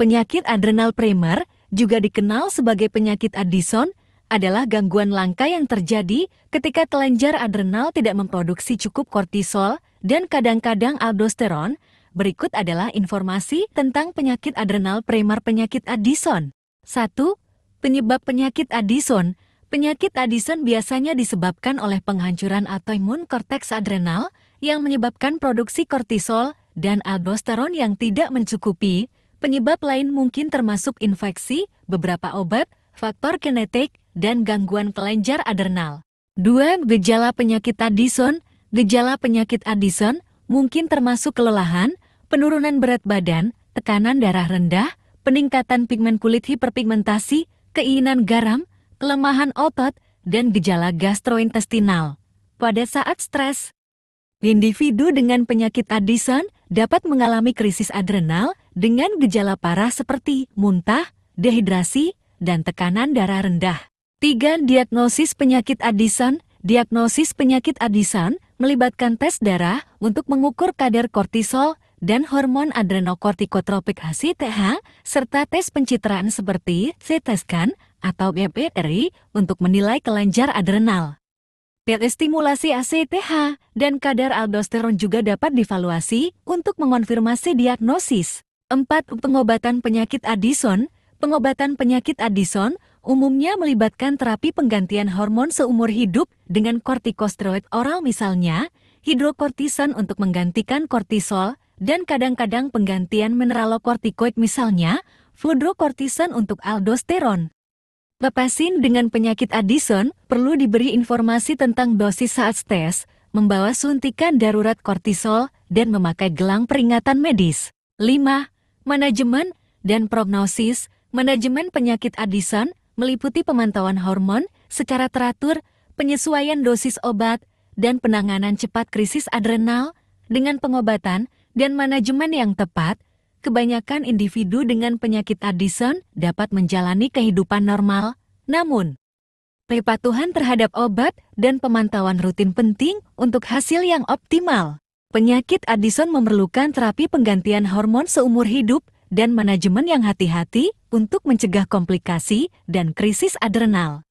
Penyakit adrenal primer, juga dikenal sebagai penyakit Addison, adalah gangguan langka yang terjadi ketika kelenjar adrenal tidak memproduksi cukup kortisol dan kadang-kadang aldosteron. Berikut adalah informasi tentang penyakit adrenal primer penyakit Addison. 1. Penyebab penyakit Addison. Penyakit Addison biasanya disebabkan oleh penghancuran autoimun korteks adrenal yang menyebabkan produksi kortisol dan aldosteron yang tidak mencukupi. Penyebab lain mungkin termasuk infeksi, beberapa obat, faktor genetik, dan gangguan kelenjar adrenal. 2. Gejala penyakit Addison. Gejala penyakit Addison mungkin termasuk kelelahan, penurunan berat badan, tekanan darah rendah, peningkatan pigmen kulit hiperpigmentasi, keinginan garam, kelemahan otot, dan gejala gastrointestinal. Pada saat stres, individu dengan penyakit Addison dapat mengalami krisis adrenal dengan gejala parah seperti muntah, dehidrasi, dan tekanan darah rendah. 3. Diagnosis penyakit Addison. Diagnosis penyakit Addison melibatkan tes darah untuk mengukur kadar kortisol dan hormon adrenokortikotropik ACTH, serta tes pencitraan seperti CT scan atau MRI untuk menilai kelenjar adrenal. Stimulasi ACTH dan kadar aldosteron juga dapat divaluasi untuk mengonfirmasi diagnosis. 4. Pengobatan penyakit Addison. Pengobatan penyakit Addison umumnya melibatkan terapi penggantian hormon seumur hidup dengan kortikosteroid oral, misalnya hidrokortison untuk menggantikan kortisol, dan kadang-kadang penggantian mineralokortikoid, misalnya fludrokortison untuk aldosteron. Pasien dengan penyakit Addison perlu diberi informasi tentang dosis saat stres, membawa suntikan darurat kortisol, dan memakai gelang peringatan medis. 5. Manajemen dan prognosis. Manajemen penyakit Addison meliputi pemantauan hormon secara teratur, penyesuaian dosis obat, dan penanganan cepat krisis adrenal. Dengan pengobatan dan manajemen yang tepat, kebanyakan individu dengan penyakit Addison dapat menjalani kehidupan normal. Namun, kepatuhan terhadap obat dan pemantauan rutin penting untuk hasil yang optimal. Penyakit Addison memerlukan terapi penggantian hormon seumur hidup dan manajemen yang hati-hati untuk mencegah komplikasi dan krisis adrenal.